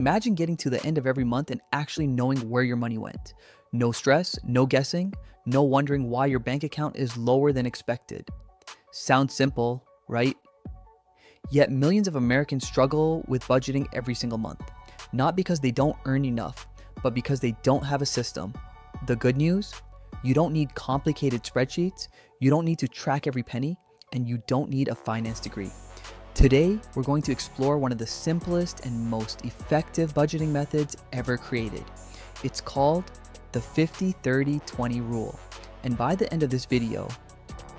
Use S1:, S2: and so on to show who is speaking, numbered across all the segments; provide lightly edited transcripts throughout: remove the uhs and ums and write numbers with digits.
S1: Imagine getting to the end of every month and actually knowing where your money went. No stress, no guessing, no wondering why your bank account is lower than expected. Sounds simple, right? Yet millions of Americans struggle with budgeting every single month. Not because they don't earn enough, but because they don't have a system. The good news? You don't need complicated spreadsheets, you don't need to track every penny, and you don't need a finance degree. Today, we're going to explore one of the simplest and most effective budgeting methods ever created. It's called the 50-30-20 rule. And by the end of this video,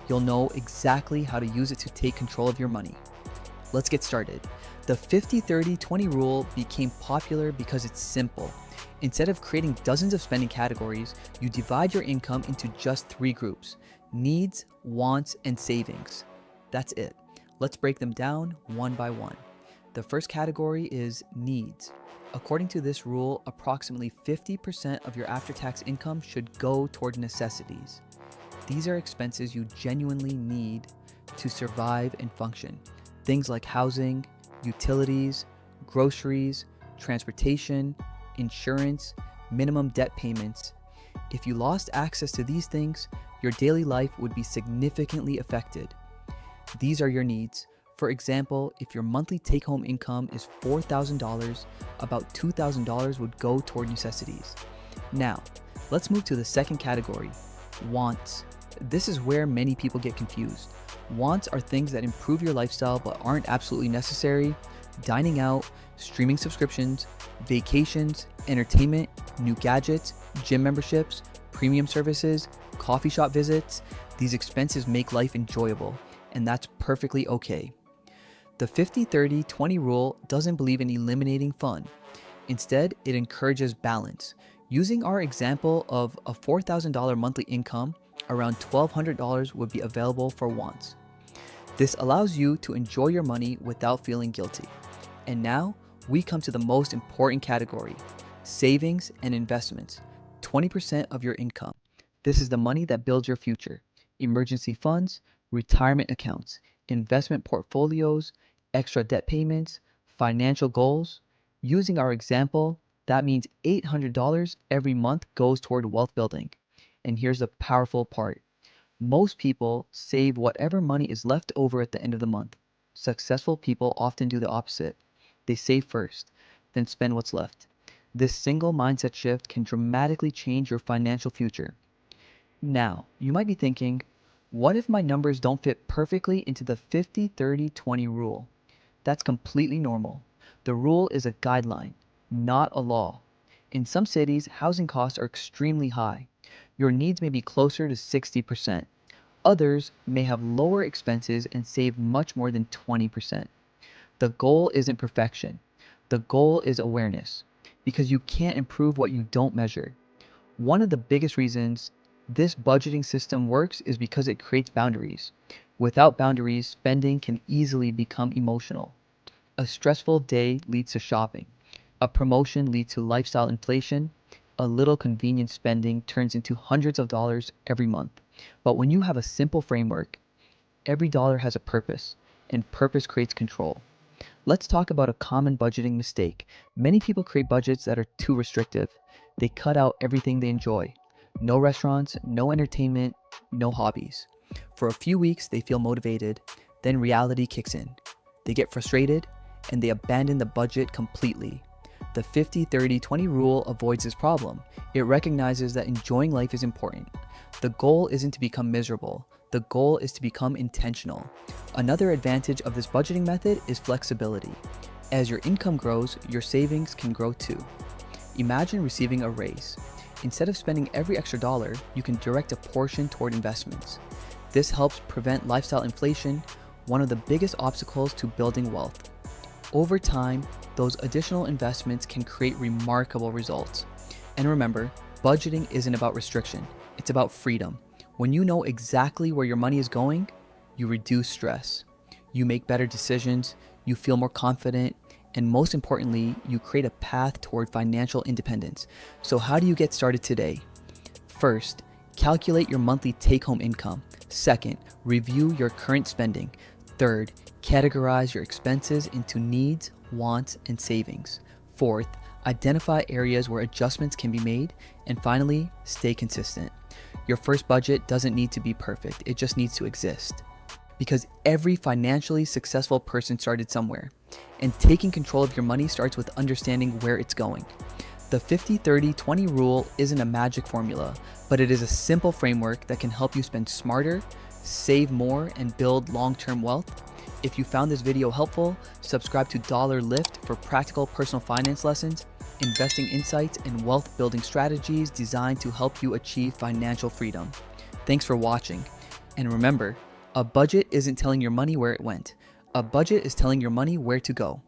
S1: you'll know exactly how to use it to take control of your money. Let's get started. The 50-30-20 rule became popular because it's simple. Instead of creating dozens of spending categories, you divide your income into just 3 groups: needs, wants, and savings. That's it. Let's break them down one by one. The first category is needs. According to this rule, approximately 50% of your after-tax income should go toward necessities. These are expenses you genuinely need to survive and function. Things like housing, utilities, groceries, transportation, insurance, minimum debt payments. If you lost access to these things, your daily life would be significantly affected. These are your needs. For example, if your monthly take-home income is $4,000, about $2,000 would go toward necessities. Now, let's move to the second category, wants. This is where many people get confused. Wants are things that improve your lifestyle but aren't absolutely necessary. Dining out, streaming subscriptions, vacations, entertainment, new gadgets, gym memberships, premium services, coffee shop visits. These expenses make life enjoyable, and that's perfectly okay. The 50-30-20 rule doesn't believe in eliminating fun. Instead, it encourages balance. Using our example of a $4,000 monthly income, around $1,200 would be available for wants. This allows you to enjoy your money without feeling guilty. And now, we come to the most important category, savings and investments, 20% of your income. This is the money that builds your future. Emergency funds, retirement accounts, investment portfolios, extra debt payments, financial goals. Using our example, that means $800 every month goes toward wealth building. And here's the powerful part. Most people save whatever money is left over at the end of the month. Successful people often do the opposite. They save first, then spend what's left. This single mindset shift can dramatically change your financial future. Now, you might be thinking, what if my numbers don't fit perfectly into the 50-30-20 rule? That's completely normal. The rule is a guideline, not a law. In some cities, housing costs are extremely high. Your needs may be closer to 60%. Others may have lower expenses and save much more than 20%. The goal isn't perfection. The goal is awareness, because you can't improve what you don't measure. One of the biggest reasons this budgeting system works is because it creates boundaries. Without boundaries, spending can easily become emotional. A stressful day leads to shopping. A promotion leads to lifestyle inflation. A little convenient spending turns into hundreds of dollars every month. But when you have a simple framework, every dollar has a purpose, and purpose creates control. Let's talk about a common budgeting mistake. Many people create budgets that are too restrictive. They cut out everything they enjoy. No restaurants, no entertainment, no hobbies. For a few weeks, they feel motivated, then reality kicks in. They get frustrated, and they abandon the budget completely. The 50-30-20 rule avoids this problem. It recognizes that enjoying life is important. The goal isn't to become miserable. The goal is to become intentional. Another advantage of this budgeting method is flexibility. As your income grows, your savings can grow too. Imagine receiving a raise. Instead of spending every extra dollar, you can direct a portion toward investments. This helps prevent lifestyle inflation, one of the biggest obstacles to building wealth. Over time, those additional investments can create remarkable results. And remember, budgeting isn't about restriction, it's about freedom. When you know exactly where your money is going, you reduce stress. You make better decisions, you feel more confident, and most importantly, you create a path toward financial independence. So how do you get started today? First, calculate your monthly take-home income. Second, review your current spending. Third, categorize your expenses into needs, wants, and savings. Fourth, identify areas where adjustments can be made. And finally, stay consistent. Your first budget doesn't need to be perfect, it just needs to exist. Because every financially successful person started somewhere, and taking control of your money starts with understanding where it's going. The 50-30-20 rule isn't a magic formula, but it is a simple framework that can help you spend smarter, save more, and build long-term wealth. If you found this video helpful, subscribe to Dollar Lift for practical personal finance lessons, investing insights, and wealth building strategies designed to help you achieve financial freedom. Thanks for watching. And remember, a budget isn't telling your money where it went. A budget is telling your money where to go.